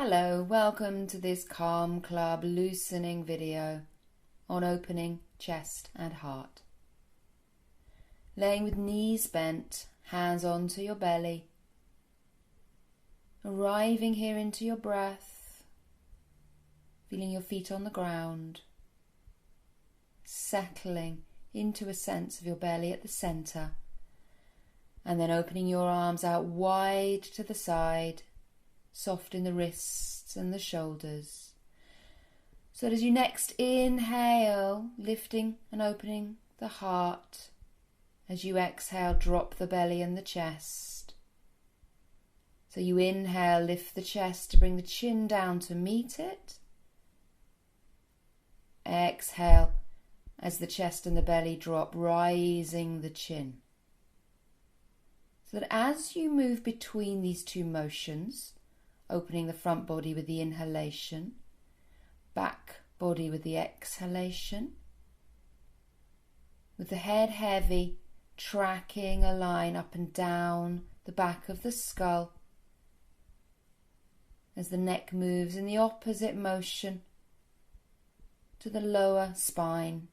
Hello, welcome to this Calm Club loosening video on opening chest and heart. Laying with knees bent, hands onto your belly. Arriving here into your breath, feeling your feet on the ground. Settling into a sense of your belly at the center. And then opening your arms out wide to the side. Soft in the wrists and the shoulders. So as you next inhale, lifting and opening the heart. As you exhale, drop the belly and the chest. So you inhale, lift the chest to bring the chin down to meet it. Exhale, as the chest and the belly drop, rising the chin. So that as you move between these two motions, opening the front body with the inhalation, back body with the exhalation. With the head heavy, tracking a line up and down the back of the skull. As the neck moves in the opposite motion to the lower spine.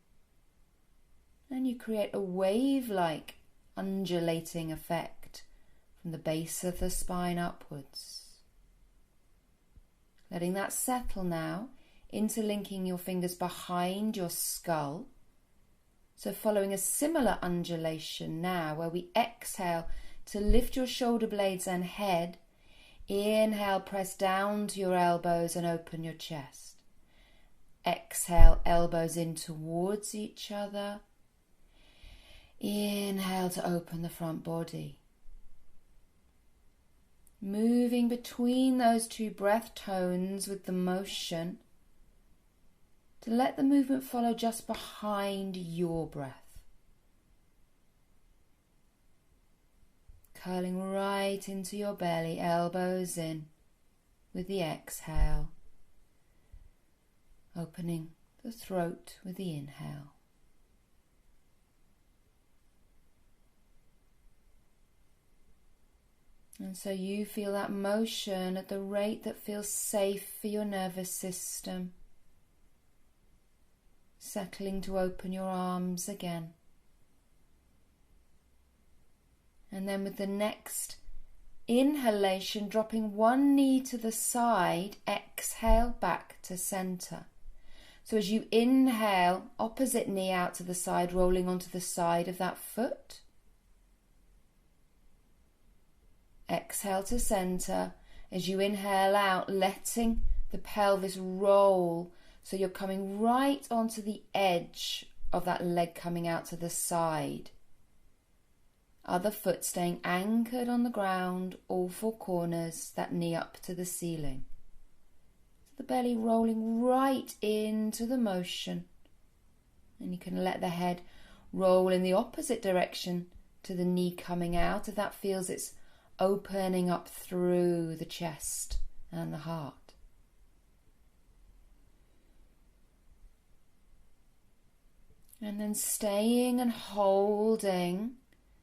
And you create a wave-like undulating effect from the base of the spine upwards. Letting that settle now, interlinking your fingers behind your skull. So following a similar undulation now, where we exhale to lift your shoulder blades and head. Inhale, press down to your elbows and open your chest. Exhale, elbows in towards each other. Inhale to open the front body. Moving between those two breath tones with the motion to let the movement follow just behind your breath. Curling right into your belly, elbows in with the exhale. Opening the throat with the inhale. And so you feel that motion at the rate that feels safe for your nervous system. Settling to open your arms again. And then with the next inhalation, dropping one knee to the side, exhale back to center. So as you inhale, opposite knee out to the side, rolling onto the side of that foot. Exhale to center. As you inhale out, letting the pelvis roll. So you're coming right onto the edge of that leg coming out to the side. Other foot staying anchored on the ground, all four corners, that knee up to the ceiling. The belly rolling right into the motion. And you can let the head roll in the opposite direction to the knee coming out if that feels it's opening up through the chest and the heart. And then staying and holding,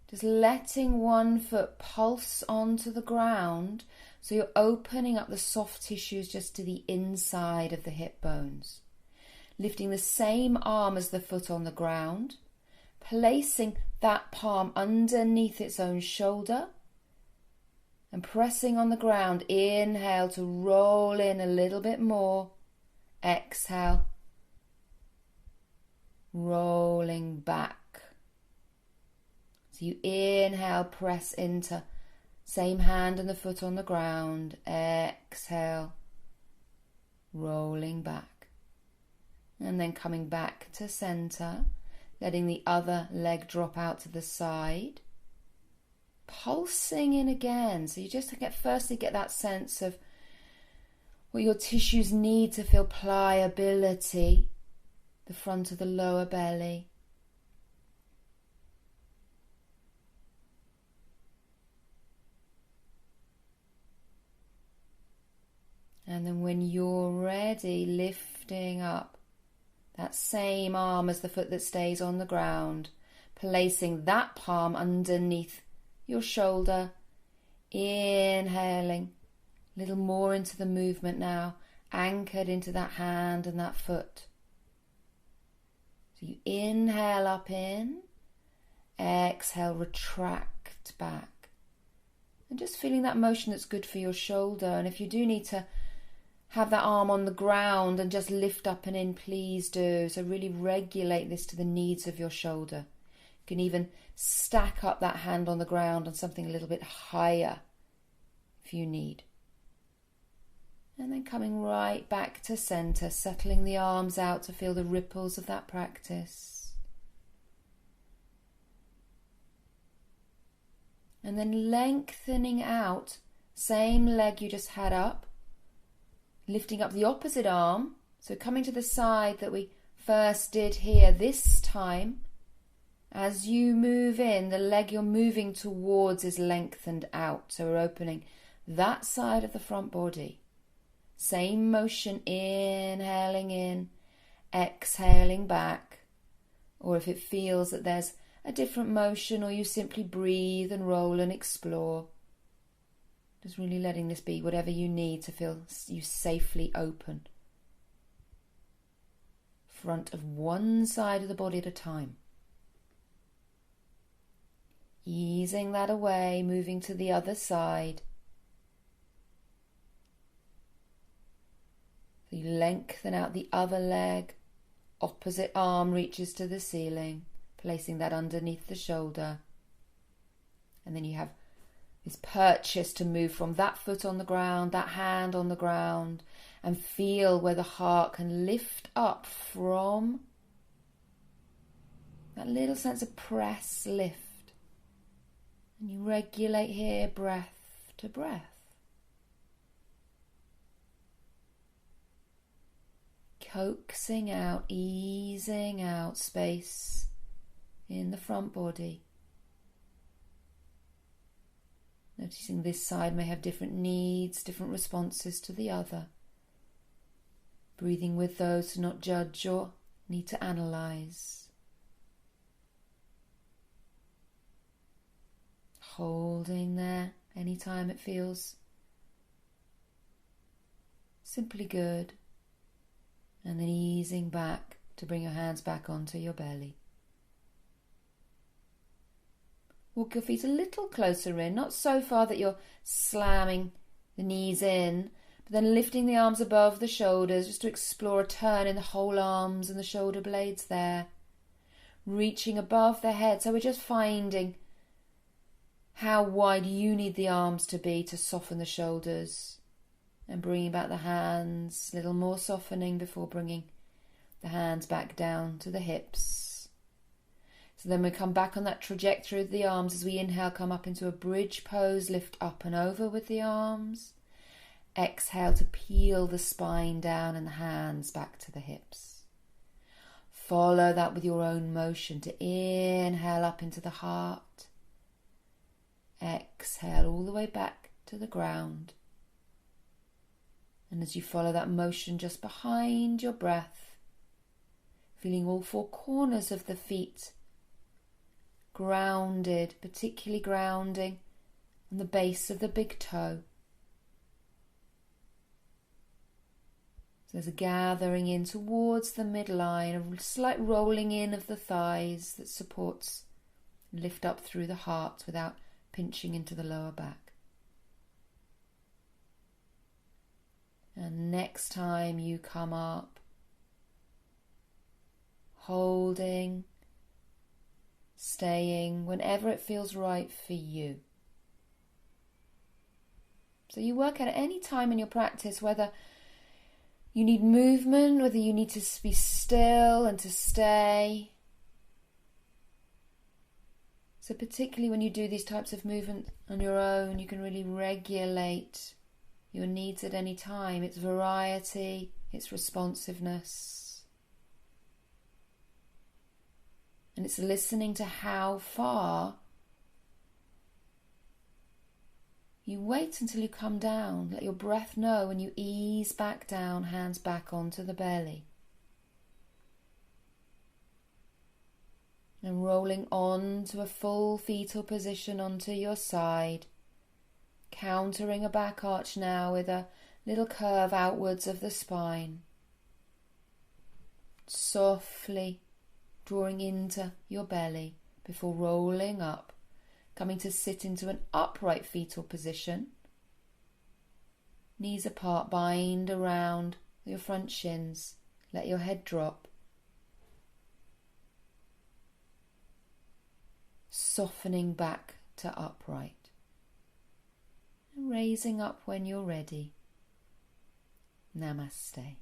just letting one foot pulse onto the ground, so you're opening up the soft tissues just to the inside of the hip bones. Lifting the same arm as the foot on the ground, placing that palm underneath its own shoulder, and pressing on the ground. Inhale to roll in a little bit more. Exhale. Rolling back. So you inhale, press into same hand and the foot on the ground. Exhale. Rolling back. And then coming back to center. Letting the other leg drop out to the side. Pulsing in again, so you just firstly get that sense of what your tissues need to feel pliability, the front of the lower belly. And then when you're ready, lifting up that same arm as the foot that stays on the ground, placing that palm underneath your shoulder, inhaling, A little more into the movement now, anchored into that hand and that foot. So you inhale up in, exhale, retract back. And just feeling that motion that's good for your shoulder. And if you do need to have that arm on the ground and just lift up and in, please do. So really regulate this to the needs of your shoulder. You can even stack up that hand on the ground on something a little bit higher if you need. And then coming right back to center, settling the arms out to feel the ripples of that practice. And then lengthening out, same leg you just had up, lifting up the opposite arm. So coming to the side that we first did here, this time, as you move in, the leg you're moving towards is lengthened out. So we're opening that side of the front body. Same motion, inhaling in, exhaling back. Or if it feels that there's a different motion, or you simply breathe and roll and explore. Just really letting this be whatever you need to feel you safely open. Front of one side of the body at a time. Easing that away, moving to the other side. So you lengthen out the other leg, opposite arm reaches to the ceiling, placing that underneath the shoulder. And then you have this purchase to move from that foot on the ground, that hand on the ground, and feel where the heart can lift up from that little sense of press, lift. And you regulate here, breath to breath. Coaxing out, easing out space in the front body. Noticing this side may have different needs, different responses to the other. Breathing with those to not judge or need to analyze. Holding there anytime it feels simply good. And then easing back to bring your hands back onto your belly. Walk your feet a little closer in, not so far that you're slamming the knees in, but then lifting the arms above the shoulders just to explore a turn in the whole arms and the shoulder blades there. Reaching above the head, so we're just finding how wide you need the arms to be to soften the shoulders. And bringing back the hands, a little more softening before bringing the hands back down to the hips. So then we come back on that trajectory of the arms as we inhale, come up into a bridge pose, lift up and over with the arms. Exhale to peel the spine down and the hands back to the hips. Follow that with your own motion to inhale up into the heart. Exhale all the way back to the ground. And as you follow that motion just behind your breath, feeling all four corners of the feet grounded, particularly grounding on the base of the big toe. So there's a gathering in towards the midline, a slight rolling in of the thighs that supports, lift up through the heart without pinching into the lower back. And next time you come up, holding, staying, whenever it feels right for you. So you work out at any time in your practice whether you need movement, whether you need to be still and to stay. So particularly when you do these types of movement on your own, you can really regulate your needs at any time. It's variety, it's responsiveness. And it's listening to how far you wait until you come down. Let your breath know when you ease back down, hands back onto the belly. And rolling on to a full fetal position onto your side. countering a back arch now with a little curve outwards of the spine. Softly drawing into your belly before rolling up, coming to sit into an upright fetal position. Knees apart, bind around your front shins. Let your head drop. Softening back to upright. And raising up when you're ready. Namaste.